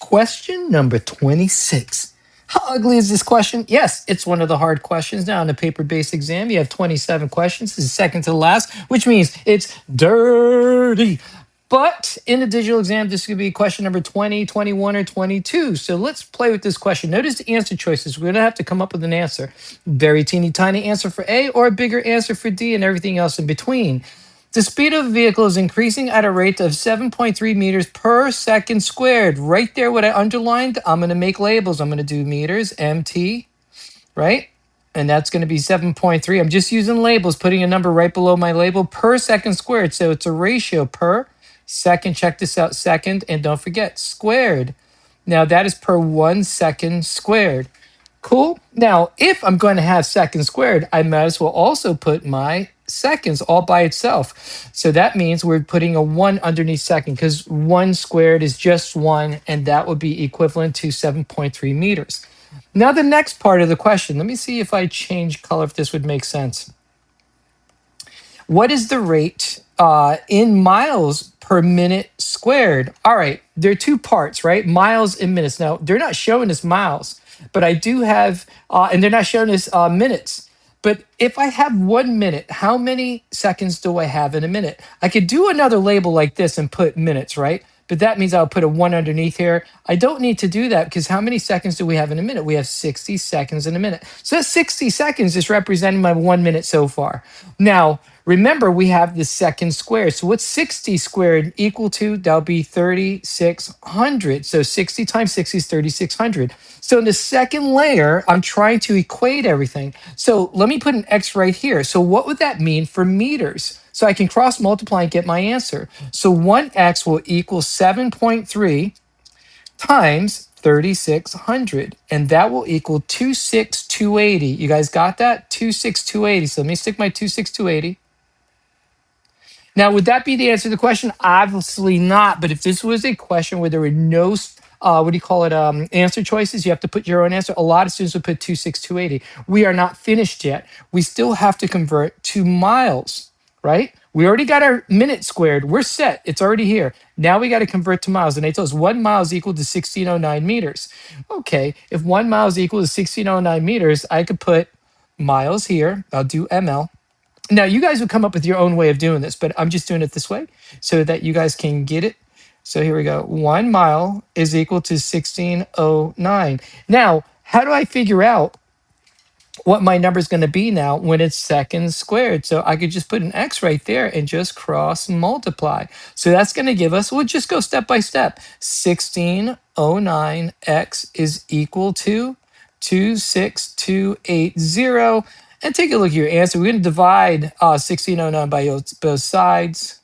Question number 26. How ugly is this question? Yes, it's one of the hard questions. Now, in a paper-based exam, you have 27 questions. This is second to the last, which means it's dirty. But in the digital exam, this could be question number 20, 21, or 22. So let's play with this question. Notice the answer choices. We're going to have to come up with an answer. Very teeny tiny answer for A or a bigger answer for D and everything else in between. The speed of a vehicle is increasing at a rate of 7.3 meters per second squared. Right there, what I underlined, I'm going to make labels. I'm going to do meters, MT, right? And that's going to be 7.3. I'm just using labels, putting a number right below my label per second squared. So it's a ratio per second. Check this out, second. And don't forget, squared. Now that is per 1 second squared. Cool. Now, if I'm going to have seconds squared, I might as well also put my seconds all by itself. So that means we're putting a 1 underneath second because 1 squared is just 1, and that would be equivalent to 7.3 meters. Now, the next part of the question, let me see if I change color, if this would make sense. What is the rate in miles per minute squared? All right, there are two parts, right? Miles and minutes. Now, they're not showing us miles, but I do have, and they're not showing us minutes. But if I have 1 minute, how many seconds do I have in a minute? I could do another label like this and put minutes, right? But that means I'll put a 1 underneath here. I don't need to do that because how many seconds do we have in a minute? We have 60 seconds in a minute. So that 60 seconds is representing my 1 minute so far. Now, remember, we have the second squared. So what's 60 squared equal to? That'll be 3,600. So 60 times 60 is 3,600. So in the second layer, I'm trying to equate everything. So let me put an X right here. So what would that mean for meters? So I can cross multiply and get my answer. So 1x will equal 7.3 times 3,600. And that will equal 26,280. You guys got that? 26,280. So let me stick my 26,280. Now, would that be the answer to the question? Obviously not. But if this was a question where there were no, what do you call it, answer choices, you have to put your own answer. A lot of students would put 26,280. We are not finished yet. We still have to convert to miles, right? We already got our minute squared. We're set. It's already here. Now we got to convert to miles. And they told us 1 mile is equal to 1609 meters. Okay, if 1 mile is equal to 1609 meters, I could put miles here. I'll do ML. Now, you guys would come up with your own way of doing this, but I'm just doing it this way so that you guys can get it. So here we go. 1 mile is equal to 1609. Now, how do I figure out what my number is going to be now when it's seconds squared? So I could just put an X right there and just cross multiply. So that's going to give us, we'll just go step by step. 1609x is equal to 26280. And take a look at your answer. We're going to divide 1609 by both sides.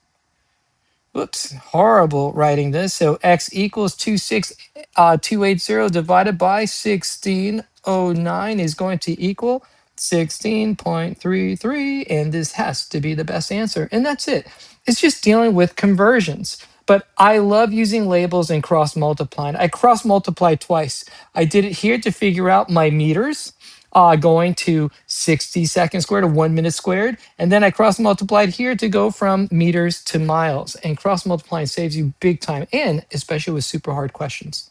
Whoops, horrible writing this. So x equals 26280 divided by 1609 is going to equal 16.33. And this has to be the best answer. And that's it. It's just dealing with conversions. But I love using labels and cross multiplying. I cross multiplied twice. I did it here to figure out my meters. Going to 60 seconds squared or 1 minute squared. And then I cross multiplied here to go from meters to miles. And cross multiplying saves you big time, and especially with super hard questions.